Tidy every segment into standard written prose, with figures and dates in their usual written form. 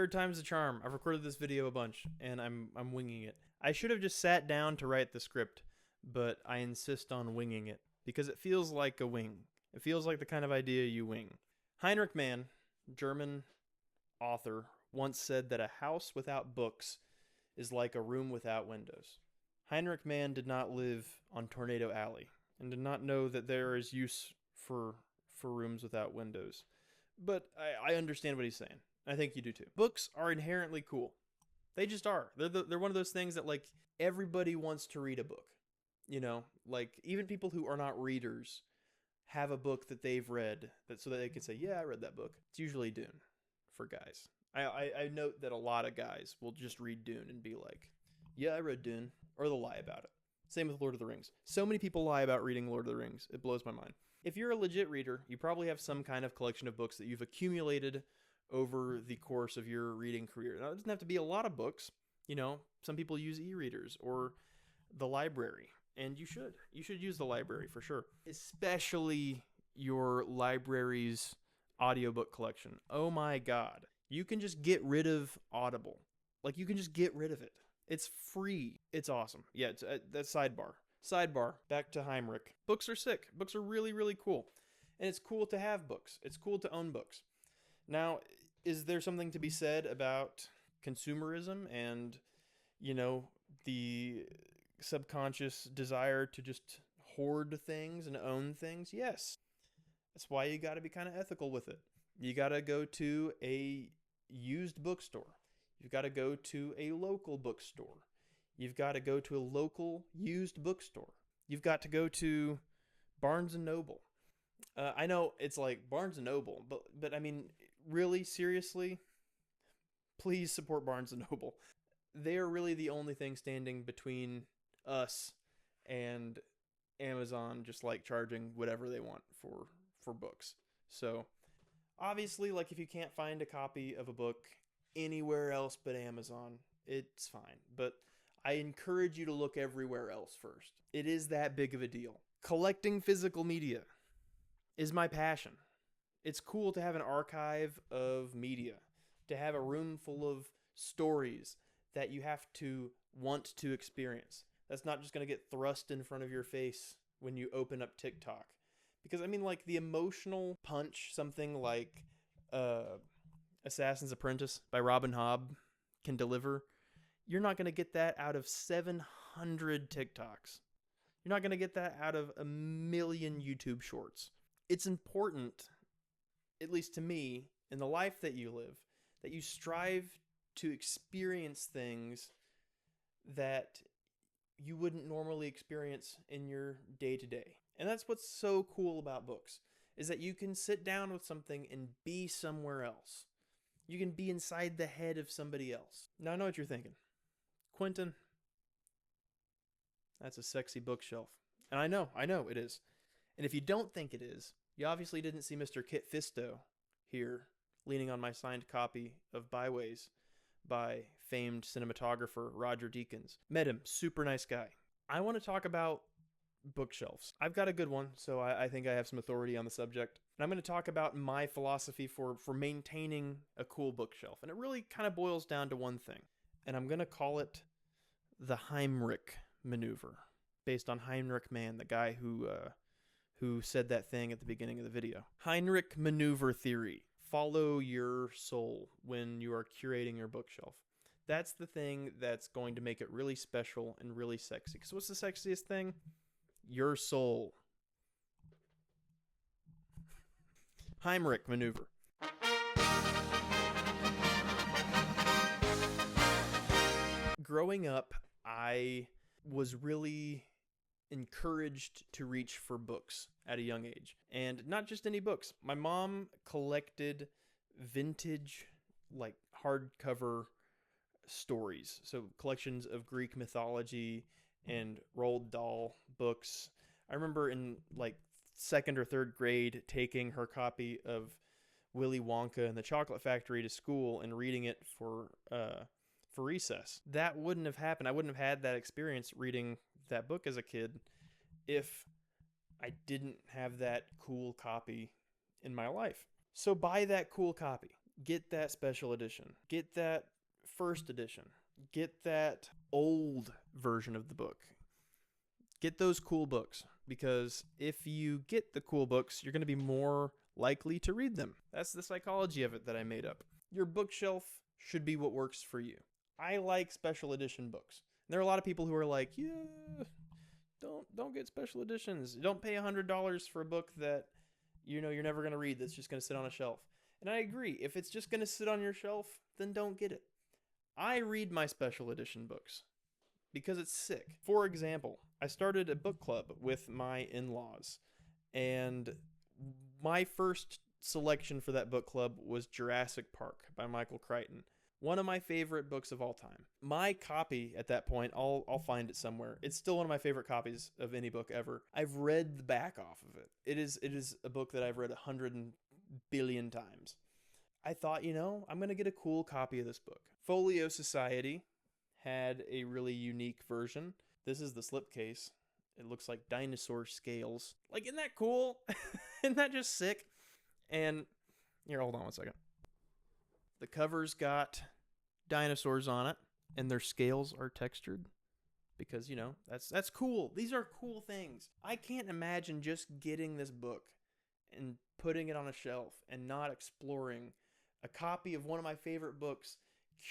Third time's the charm. I've recorded this video a bunch, and I'm winging it. I should have just sat down to write the script, but I insist on winging it because it feels like a wing. It feels like the kind of idea you wing. Heinrich Mann, German author, once said that a house without books is like a room without windows. Heinrich Mann did not live on Tornado Alley and did not know that there is use for rooms without windows. But I understand what he's saying. I think you do too. Books are inherently cool. They just are. They're one of those things that, like, everybody wants to read a book. You know, like, even people who are not readers have a book that they've read so that they can say, yeah, I read that book. It's usually Dune for guys. I note that a lot of guys will just read Dune and be like, yeah, I read Dune, or they'll lie about it. Same with Lord of the Rings. So many people lie about reading Lord of the Rings. It blows my mind. If you're a legit reader, you probably have some kind of collection of books that you've accumulated over the course of your reading career. Now, it doesn't have to be a lot of books. You know, some people use e-readers or the library, and you should. You should use the library for sure, especially your library's audiobook collection. Oh my God. You can just get rid of Audible. Like, you can just get rid of it. It's free. It's awesome. Yeah, that's sidebar. Sidebar, back to Heinrich. Books are sick. Books are really, really cool. And it's cool to have books. It's cool to own books. Now, is there something to be said about consumerism and, you know, the subconscious desire to just hoard things and own things? Yes. That's why you got to be kind of ethical with it. You got to go to a used bookstore. You've got to go to a local bookstore. You've got to go to a local used bookstore. You've got to go to Barnes & Noble. I know it's like Barnes & Noble, but I mean, really, seriously, please support Barnes & Noble. They are really the only thing standing between us and Amazon just like charging whatever they want for books. So obviously, like, if you can't find a copy of a book anywhere else but Amazon, it's fine. But I encourage you to look everywhere else first. It is that big of a deal. Collecting physical media is my passion. It's cool to have an archive of media, to have a room full of stories that you have to want to experience. That's not just going to get thrust in front of your face when you open up TikTok. Because, I mean, like, the emotional punch something like Assassin's Apprentice by Robin Hobb can deliver, you're not going to get that out of 700 TikToks. You're not going to get that out of a million YouTube shorts. It's important, at least to me, in the life that you live, that you strive to experience things that you wouldn't normally experience in your day-to-day. And that's what's so cool about books, is that you can sit down with something and be somewhere else. You can be inside the head of somebody else. Now, I know what you're thinking. Quentin, that's a sexy bookshelf. And I know it is. And if you don't think it is, you obviously didn't see Mr. Kit Fisto here leaning on my signed copy of Byways by famed cinematographer Roger Deakins. Met him, super nice guy. I want to talk about bookshelves. I've got a good one, so I think I have some authority on the subject. And I'm going to talk about my philosophy for maintaining a cool bookshelf. And it really kind of boils down to one thing. And I'm going to call it the Heinrich maneuver, based on Heinrich Mann, the guy who said that thing at the beginning of the video. Heinrich maneuver theory. Follow your soul when you are curating your bookshelf. That's the thing that's going to make it really special and really sexy. Because what's the sexiest thing? Your soul. Heinrich maneuver. Growing up, I was really encouraged to reach for books at a young age. And not just any books. My mom collected vintage, like, hardcover stories. So collections of Greek mythology and Roald Dahl books. I remember in, like, 2nd or 3rd grade taking her copy of Willy Wonka and the Chocolate Factory to school and reading it for recess. That wouldn't have happened. I wouldn't have had that experience reading that book as a kid if I didn't have that cool copy in my life. So buy that cool copy. get that special edition. Get that first edition. Get that old version of the book. Get those cool books, because if you get the cool books, you're going to be more likely to read them. That's the psychology of it that I made up. Your bookshelf should be what works for you. I like special edition books. There are a lot of people who are like, yeah, don't get special editions. Don't pay $100 for a book that you know you're never going to read, that's just going to sit on a shelf. And I agree. If it's just going to sit on your shelf, then don't get it. I read my special edition books because it's sick. For example, I started a book club with my in-laws, and my first selection for that book club was Jurassic Park by Michael Crichton. One of my favorite books of all time. My copy at that point, I'll find it somewhere. It's still one of my favorite copies of any book ever. I've read the back off of it. It is a book that I've read 100 billion times. I thought, I'm going to get a cool copy of this book. Folio Society had a really unique version. This is the slipcase. It looks like dinosaur scales. Like, isn't that cool? Isn't that just sick? And here, hold on one second. The cover's got dinosaurs on it, and their scales are textured because, that's cool. These are cool things. I can't imagine just getting this book and putting it on a shelf and not exploring a copy of one of my favorite books,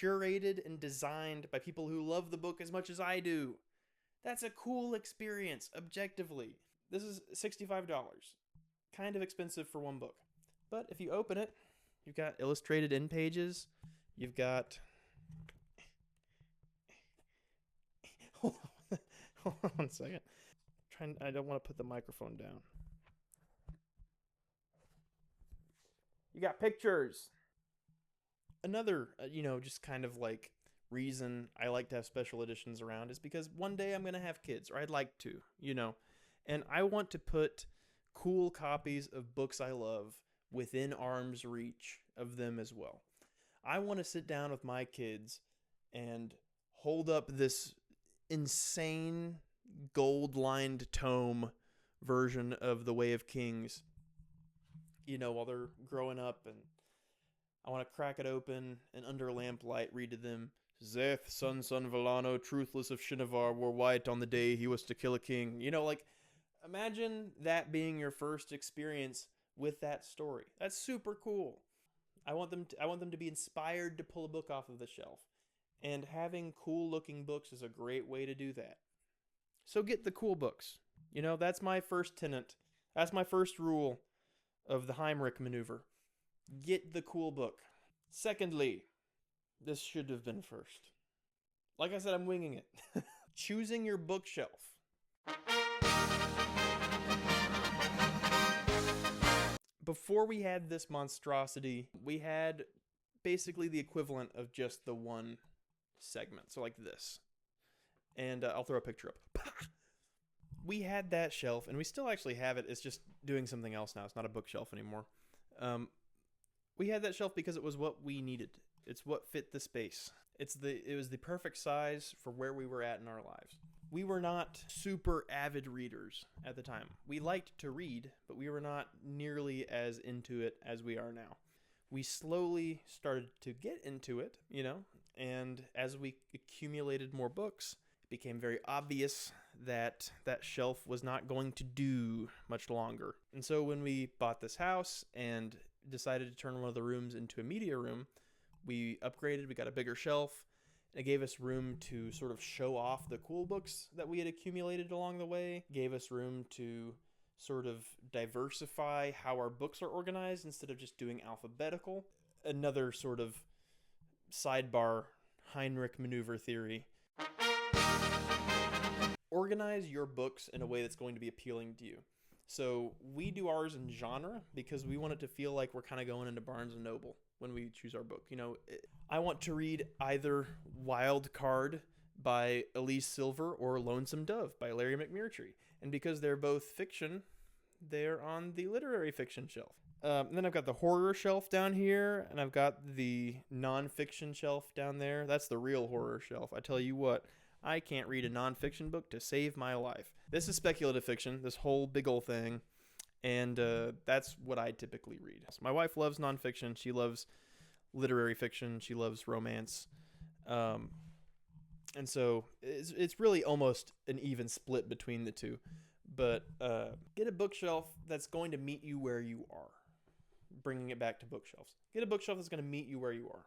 curated and designed by people who love the book as much as I do. That's a cool experience, objectively. This is $65. Kind of expensive for one book. But if you open it, you've got illustrated end pages. You've got... Hold on 1 second. I don't want to put the microphone down. You got pictures. Another, just kind of like reason I like to have special editions around is because one day I'm going to have kids, or I'd like to, and I want to put cool copies of books I love within arm's reach of them as well. I want to sit down with my kids and hold up this insane gold-lined tome version of The Way of Kings, while they're growing up, and I want to crack it open and under lamplight read to them, Zeth, son Villano, truthless of Shinovar, wore white on the day he was to kill a king. Imagine that being your first experience with that story. That's super cool. I want them to be inspired to pull a book off of the shelf. And having cool looking books is a great way to do that. So get the cool books. That's my first tenet. That's my first rule of the Heimlich maneuver. Get the cool book. Secondly, this should have been first. Like I said, I'm winging it. Choosing your bookshelf. Before we had this monstrosity, we had basically the equivalent of just the one segment. So like this. And I'll throw a picture up. We had that shelf, and we still actually have it. It's just doing something else now. It's not a bookshelf anymore. We had that shelf because it was what we needed. It's what fit the space. It was the perfect size for where we were at in our lives. We were not super avid readers at the time. We liked to read, but we were not nearly as into it as we are now. We slowly started to get into it, and as we accumulated more books, it became very obvious that that shelf was not going to do much longer. And so when we bought this house and decided to turn one of the rooms into a media room, we upgraded, we got a bigger shelf. It gave us room to sort of show off the cool books that we had accumulated along the way. Gave us room to sort of diversify how our books are organized instead of just doing alphabetical. Another sort of sidebar Heimlich maneuver theory. Organize your books in a way that's going to be appealing to you. So we do ours in genre because we want it to feel like we're kind of going into Barnes & Noble when we choose our book. I want to read either Wild Card by Elise Silver or Lonesome Dove by Larry McMurtry. And because they're both fiction, they're on the literary fiction shelf. And then I've got the horror shelf down here, and I've got the nonfiction shelf down there. That's the real horror shelf. I tell you what, I can't read a nonfiction book to save my life. This is speculative fiction, this whole big ol' thing, and that's what I typically read. So my wife loves nonfiction. She loves literary fiction. She loves romance. And so it's really almost an even split between the two. But get a bookshelf that's going to meet you where you are. Bringing it back to bookshelves. Get a bookshelf that's going to meet you where you are.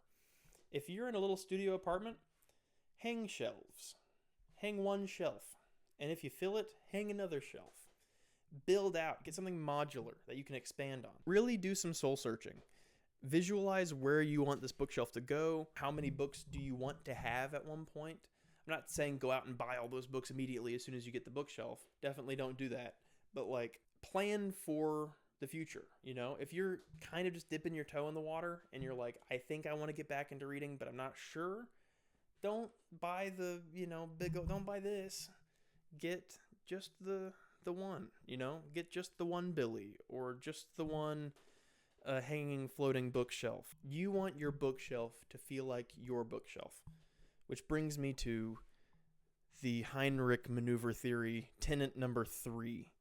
If you're in a little studio apartment, hang shelves. Hang one shelf. And if you fill it, hang another shelf. Build out. Get something modular that you can expand on. Really do some soul searching. Visualize where you want this bookshelf to go. How many books do you want to have at one point? I'm not saying go out and buy all those books immediately as soon as you get the bookshelf. Definitely don't do that. But like, plan for the future. You know, if you're kind of just dipping your toe in the water and you're like, I think I want to get back into reading, but I'm not sure. Don't buy the, don't buy this. Get just the one, get just the one Billy or just the one hanging floating bookshelf. You want your bookshelf to feel like your bookshelf, which brings me to the Heinrich maneuver theory, tenet number 3.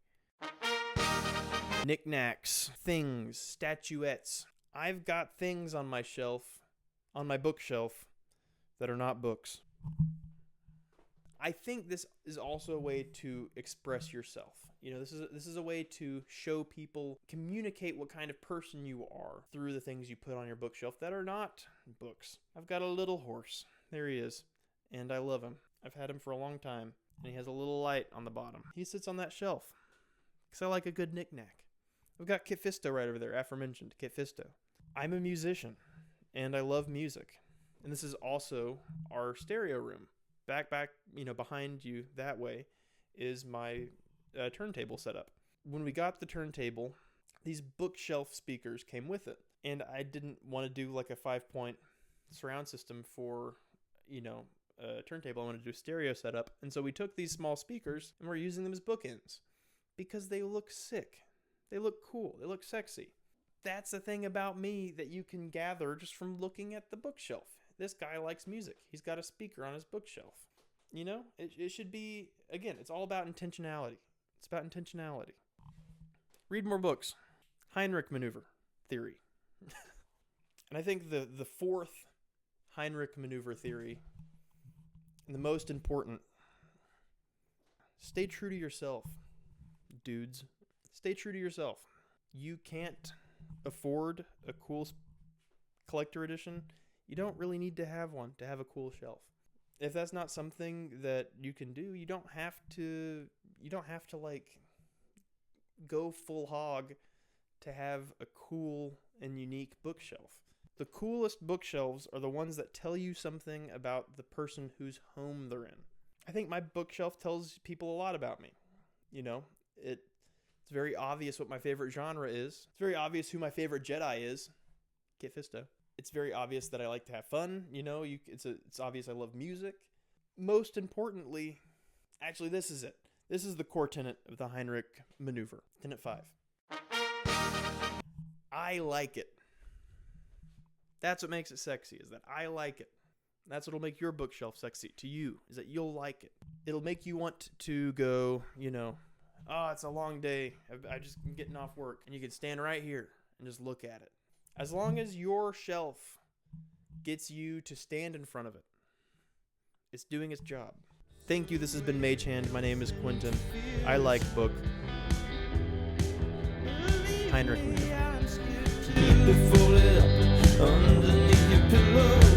Knickknacks, things, statuettes. I've got things on my bookshelf that are not books. I think this is also a way to express yourself. This is a way to show people, communicate what kind of person you are through the things you put on your bookshelf that are not books. I've got a little horse. There he is. And I love him. I've had him for a long time. And he has a little light on the bottom. He sits on that shelf because I like a good knick-knack. I've got Kit Fisto right over there, aforementioned Kit Fisto. I'm a musician and I love music. And this is also our stereo room. Back, behind you that way is my turntable setup. When we got the turntable, these bookshelf speakers came with it. And I didn't want to do like a 5-point surround system for, a turntable. I wanted to do a stereo setup. And so we took these small speakers and we're using them as bookends because they look sick. They look cool. They look sexy. That's the thing about me that you can gather just from looking at the bookshelf. This guy likes music. He's got a speaker on his bookshelf. It should be, again, it's all about intentionality. It's about intentionality. Read more books. Heinrich maneuver theory. And I think the fourth Heinrich maneuver theory, and the most important, stay true to yourself, dudes. Stay true to yourself. You can't afford a cool collector edition. You don't really need to have one to have a cool shelf. If that's not something that you can do, you don't have to like go full hog to have a cool and unique bookshelf. The coolest bookshelves are the ones that tell you something about the person whose home they're in. I think my bookshelf tells people a lot about me. It's very obvious what my favorite genre is. It's very obvious who my favorite Jedi is. Kit Fisto. It's very obvious that I like to have fun. It's obvious I love music. Most importantly, actually, this is it. This is the core tenet of the Heinrich maneuver. Tenet 5. I like it. That's what makes it sexy, is that I like it. That's what'll make your bookshelf sexy to you, is that you'll like it. It'll make you want to go, it's a long day. I just been getting off work. And you can stand right here and just look at it. As long as your shelf gets you to stand in front of it, it's doing its job. Thank you. This has been Mage Hand. My name is Quentin. I like book. Heinrich maneuver. Keep it folded up underneath your pillow.